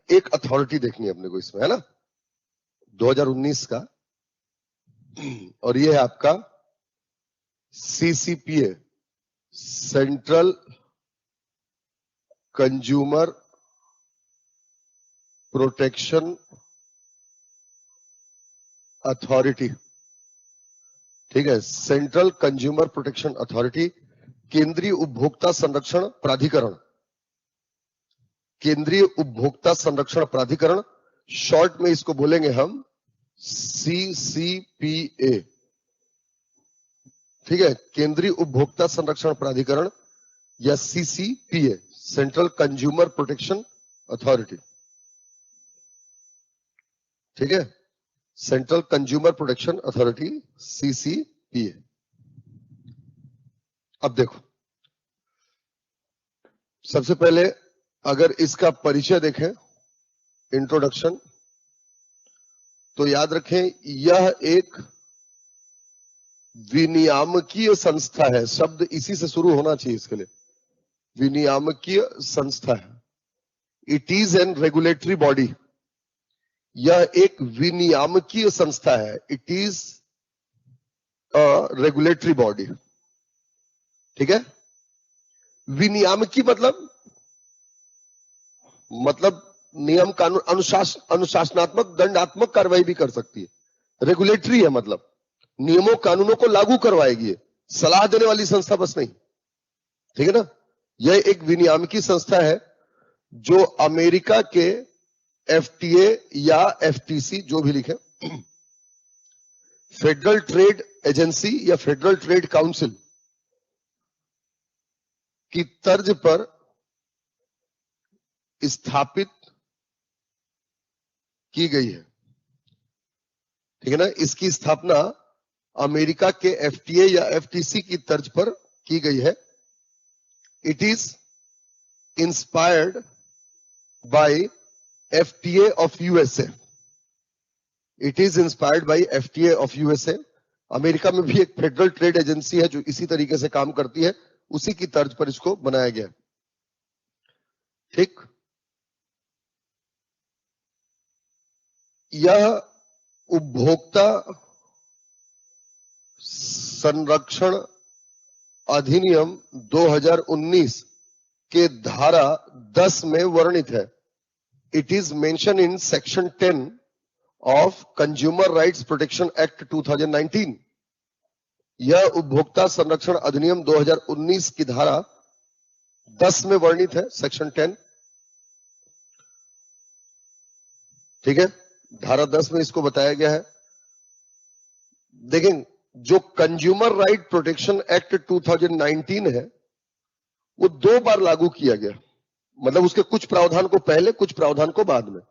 एक अथॉरिटी देखनी है अपने को इसमें, है ना, 2019 का, और ये है आपका CCPA, central consumer protection authority. ठीक है, सेंट्रल कंज्यूमर प्रोटेक्शन अथॉरिटी, केंद्रीय उपभोक्ता संरक्षण प्राधिकरण, केंद्रीय उपभोक्ता संरक्षण प्राधिकरण, शॉर्ट में इसको बोलेंगे हम CCPA। ठीक है, केंद्रीय उपभोक्ता संरक्षण प्राधिकरण या CCPA, central consumer protection authority. ठीक है, central consumer protection authority, CCPA। अब देखो, सबसे पहले अगर इसका परिचय देखें, इंट्रोडक्शन, तो याद रखें यह एक विनियामकीय संस्था है। शब्द इसी से शुरू होना चाहिए इसके लिए, विनियामकीय संस्था है। It is an regulatory body. यह एक विनियामकीय संस्था है, it is a regulatory body. ठीक है, विनियामकी मतलब नियम कानून, अनुशासनात्मक दंडात्मक कार्रवाई भी कर सकती है। रेगुलेटरी है मतलब नियमों कानूनों को लागू करवाएगी, सलाह देने वाली संस्था बस नहीं। ठीक है ना, यह एक विनियामकी संस्था है जो अमेरिका के FTA या FTC, जो भी लिखे, फेडरल ट्रेड एजेंसी या फेडरल ट्रेड काउंसिल की तर्ज पर स्थापित की गई है। ठीक है ना, इसकी स्थापना अमेरिका के FTA या FTC की तर्ज पर की गई है। It is inspired by FTA of USA। It is inspired by FTA of USA। America में भी एक फेडरल ट्रेड एजेंसी है जो इसी तरीके से काम करती है, उसी की तर्ज पर इसको बनाया गया। ठीक, यह उपभोक्ता संरक्षण अधिनियम 2019 के धारा 10 में वर्णित है। It is mention in section 10 of consumer rights protection act 2019। यह उपभोक्ता संरक्षण अधिनियम 2019 की धारा 10 में वर्णित है, सेक्शन 10। ठीक है, धारा 10 में इसको बताया गया है। देखें, जो कंज्यूमर राइट प्रोटेक्शन एक्ट 2019 है वो 2 बार लागू किया गया, मतलब उसके कुछ प्रावधान को पहले, कुछ प्रावधान को बाद में।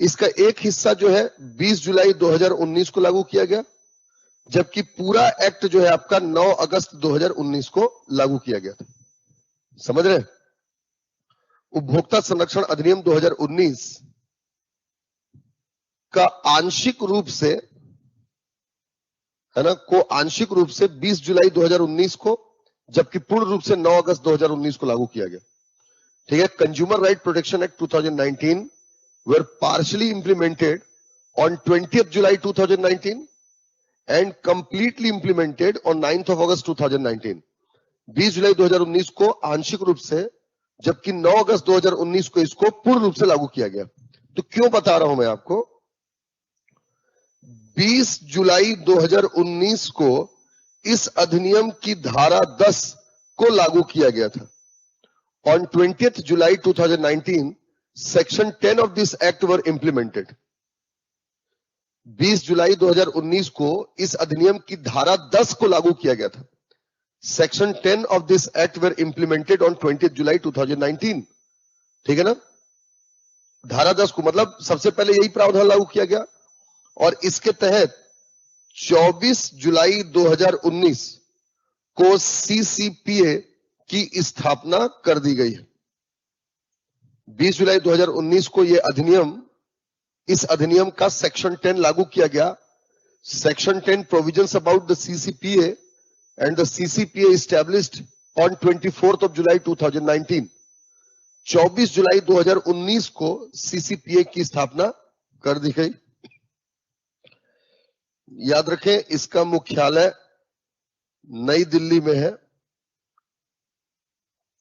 इसका एक हिस्सा जो है 20 जुलाई 2019 को लागू किया गया, जबकि पूरा एक्ट जो है आपका 9 अगस्त 2019 को लागू किया गया था। समझ रहे हैं? उपभोक्ता संरक्षण अधिनियम 2019 का आंशिक रूप से, है ना, को आंशिक रूप से 20 जुलाई 2019 को, जबकि पूर्ण रूप से 9 अगस्त 2019 को लागू किया गया। ठीक है, consumer right protection act 2019 were partially implemented on 20th July 2019 and completely implemented on 9th of August 2019। 20 जुलाई 2019 को आंशिक रूप से, जबकि 9 अगस्त 2019 को इसको पूर्ण रूप से लागू किया गया। तो क्यों बता रहा हूं मैं आपको, 20 जुलाई 2019 को इस अधिनियम की धारा 10 को लागू किया गया था। On 20th July 2019 section 10 of this act were implemented. 20 जुलाई 2019 को इस अधिनियम की धारा 10 को लागू किया गया था। Section 10 of this act were implemented on 20th जुलाई 2019। ठीक है ना, धारा 10 को मतलब सबसे पहले यही प्रावधान लागू किया गया, और इसके तहत 24 जुलाई 2019 को CCPA की स्थापना कर दी गई है। 20 जुलाई 2019 को यह अधिनियम, इस अधिनियम का सेक्शन 10 लागू किया गया। Section 10 provisions about the CCPA and the CCPA established on 24th of July 2019। 24 जुलाई 2019 को सीसीपीए की स्थापना कर दी गई। याद रखें, इसका मुख्यालय नई दिल्ली में है।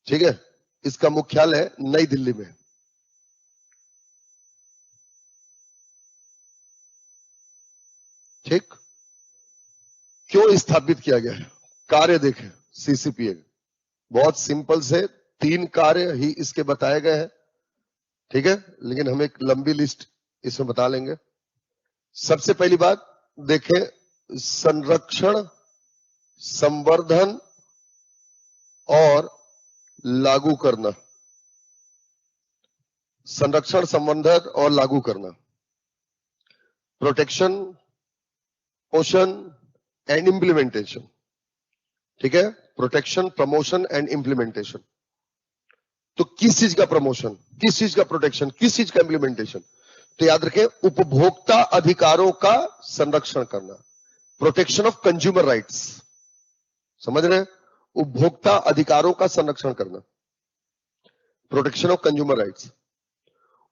ठीक है, इसका मुख्यालय नई दिल्ली में है। ठीक, क्यों स्थापित किया गया है? कार्य देखें सीसीपीए, बहुत सिंपल से 3 कार्य ही इसके बताए गए हैं। ठीक है, लेकिन हम एक लंबी लिस्ट इसमें बता लेंगे। सबसे पहली बात देखें, संरक्षण, संवर्धन और लागू करना। संरक्षण, संवर्धन और लागू करना, प्रोटेक्शन, प्रमोशन एंड इंप्लीमेंटेशन। ठीक है, प्रोटेक्शन, प्रमोशन एंड इंप्लीमेंटेशन। तो किस चीज का प्रमोशन, किस चीज का प्रोटेक्शन, किस चीज का इंप्लीमेंटेशन? तो याद रखें, उपभोक्ता अधिकारों का संरक्षण करना, प्रोटेक्शन ऑफ कंज्यूमर राइट्स। समझ रहे हैं? उपभोक्ता अधिकारों का संरक्षण करना, प्रोटेक्शन ऑफ कंज्यूमर राइट्स।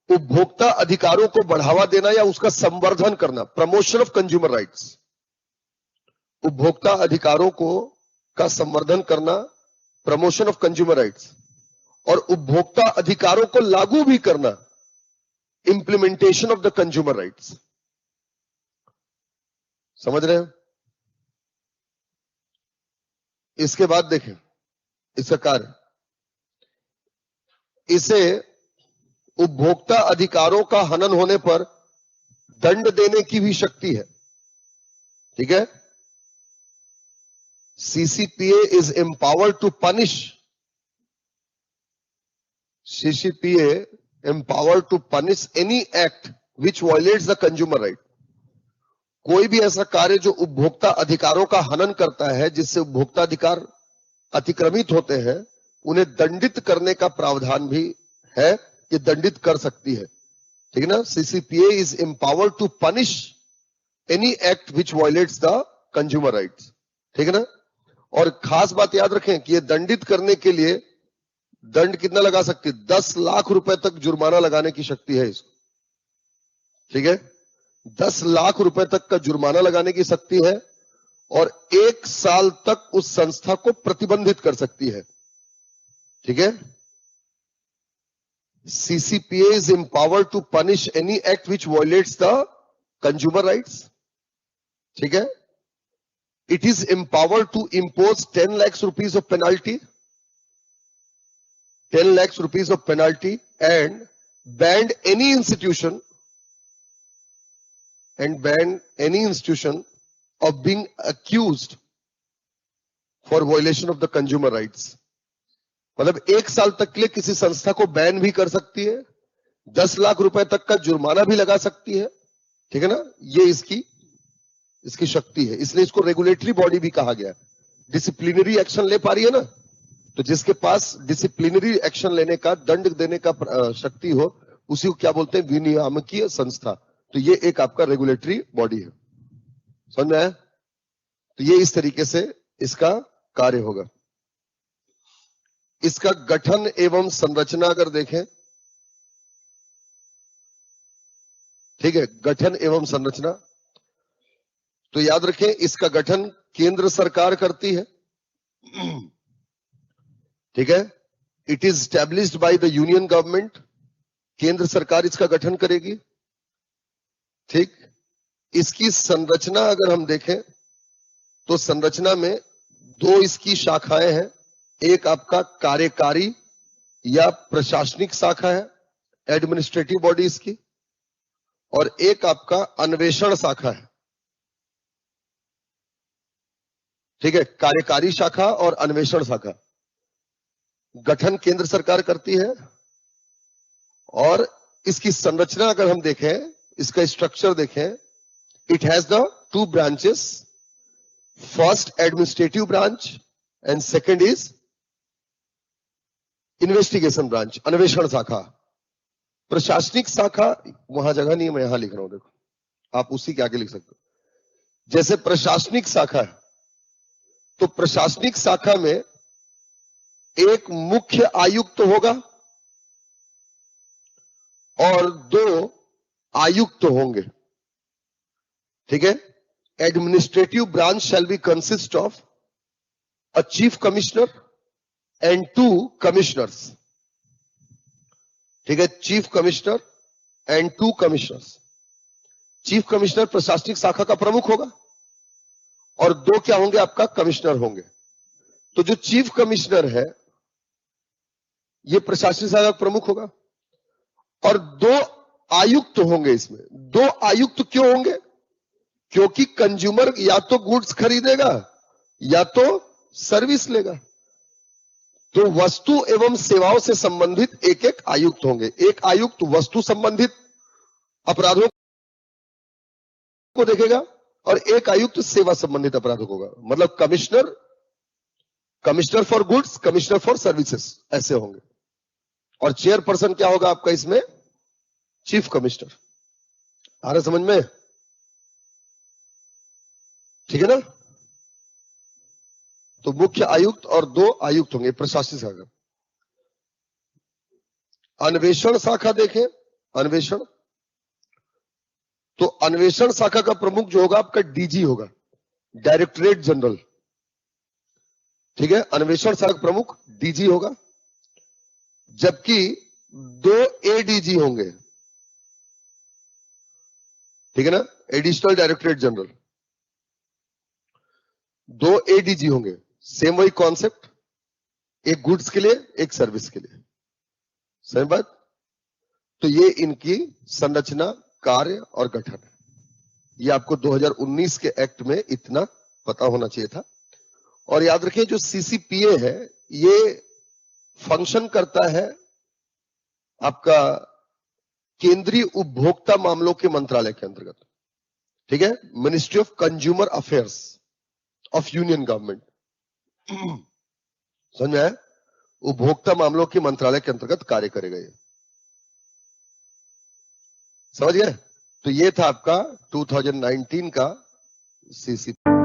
उपभोक्ता अधिकारों को बढ़ावा देना या उसका संवर्धन करना, प्रमोशन ऑफ कंज्यूमर राइट्स। उपभोक्ता अधिकारों को का संवर्धन करना, प्रमोशन ऑफ कंज्यूमर राइट्स। और उपभोक्ता अधिकारों को लागू भी करना, implementation of the consumer rights. समझ रहे हैं? इसके बाद देखें इसका कार्य, इसे उपभोक्ता अधिकारों का हनन होने पर दंड देने की भी शक्ति है। ठीक है, CCPA is empowered to punish. CCPA empowered to punish any act which violates the consumer right. कोई भी ऐसा कार्य जो उपभोक्ता अधिकारों का हनन करता है, जिससे उपभोक्ता अधिकार अतिक्रमित होते हैं, उन्हें दंडित करने का प्रावधान भी है, ये दंडित कर सकती है। ठीक है ना? CCPA is empowered to punish any act which violates the consumer rights. ठीक है ना? और खास बात याद रखें कि ये दंडित करने के लिए दंड कितना लगा सकती है? 10 लाख रुपए तक जुर्माना लगाने की शक्ति है इसको। ठीक है, 10 लाख रुपए तक का जुर्माना लगाने की शक्ति है और 1 साल तक उस संस्था को प्रतिबंधित कर सकती है। ठीक है, CCPA is empowered to punish any act which violates the consumer rights. ठीक है, it is empowered to impose 10 lakhs rupees of penalty, 10 lakhs rupees of penalty, and ban any institution of being accused for violation of the consumer rights. मतलब 1 साल तक के लिए किसी संस्था को बैन भी कर सकती है, 10 लाख रुपए तक का जुर्माना भी लगा सकती है। ठीक है ना? ये इसकी शक्ति है, इसलिए इसको रेगुलेटरी बॉडी भी कहा गया। डिसिप्लिनरी एक्शन ले पा रही है ना, तो जिसके पास डिसिप्लिनरी एक्शन लेने का, दंड देने का शक्ति हो, उसी को क्या बोलते हैं? विनियामकीय संस्था। तो ये एक आपका रेगुलेटरी बॉडी है। समझ में आया? तो ये इस तरीके से इसका कार्य होगा। इसका गठन एवं संरचना अगर देखें, ठीक है, गठन एवं संरचना, तो याद रखें इसका गठन केंद्र सरकार करती है। ठीक है, it is established by the union government, केंद्र सरकार इसका गठन करेगी। ठीक, इसकी संरचना अगर हम देखें तो संरचना में 2 इसकी शाखाएं हैं, एक आपका कार्यकारी या प्रशासनिक शाखा है, एडमिनिस्ट्रेटिव बॉडी इसकी, और एक आपका अन्वेषण शाखा है। ठीक है, कार्यकारी शाखा और अन्वेषण शाखा। गठन केंद्र सरकार करती है और इसकी संरचना अगर हम देखें, इसका स्ट्रक्चर देखें, it has the 2 branches, first administrative branch and second is investigation branch, अन्वेषण शाखा। प्रशासनिक शाखा वहां जगह नहीं है, मैं यहां लिख रहा हूं, देखो आप उसी के आगे लिख सकते हो। जैसे प्रशासनिक शाखा है, तो प्रशासनिक शाखा में एक मुख्य आयुक्त होगा और 2 आयुक्त होंगे। ठीक है, administrative branch shall be consist of a chief commissioner and 2 commissioners. ठीक है, chief commissioner and 2 commissioners. Chief commissioner प्रशासनिक शाखा का प्रमुख होगा और 2 क्या होंगे, आपका कमिश्नर होंगे। तो जो चीफ कमिश्नर है ये प्रशासनिक शाखा का प्रमुख होगा और 2 आयुक्त होंगे। इसमें 2 आयुक्त क्यों होंगे? क्योंकि कंज्यूमर या तो गुड्स खरीदेगा या तो सर्विस लेगा। तो वस्तु एवं सेवाओं से संबंधित एक एक आयुक्त होंगे। एक आयुक्त वस्तु संबंधित अपराधों को देखेगा और एक आयुक्त सेवा संबंधित अपराधों को होगा। मतलब commissioner for goods, commissioner for services, ऐसे होंगे। और चेयरपर्सन क्या होगा आपका इसमें? Chief commissioner. आ रहा समझ में? ठीक है ना? तो मुख्य आयुक्त और 2 आयुक्त होंगे प्रशासनिक शाखा। अन्वेषण शाखा देखें, अन्वेषण, तो अन्वेषण शाखा का प्रमुख जो होगा आपका डीजी होगा, डायरेक्टरेट जनरल। ठीक है, अन्वेषण शाखा प्रमुख डीजी होगा, जबकि 2 एडीजी होंगे। ठीक है ना, एडिशनल डायरेक्टरेट जनरल। 2 एडीजी होंगे, सेम वही कॉन्सेप्ट, एक गुड्स के लिए एक सर्विस के लिए। सही बात? तो ये इनकी संरचना, कार्य और गठन है। ये आपको 2019 के एक्ट में इतना पता होना चाहिए था। और याद रखिए जो सीसीपीए है ये फंक्शन करता है आपका केंद्रीय उपभोक्ता मामलों के मंत्रालय के अंतर्गत। ठीक है, ministry of consumer affairs of union government. समझ में आया? उपभोक्ता मामलों के मंत्रालय के अंतर्गत कार्य करेगा ये। समझ गए? तो ये था आपका 2019 का सीसीपी।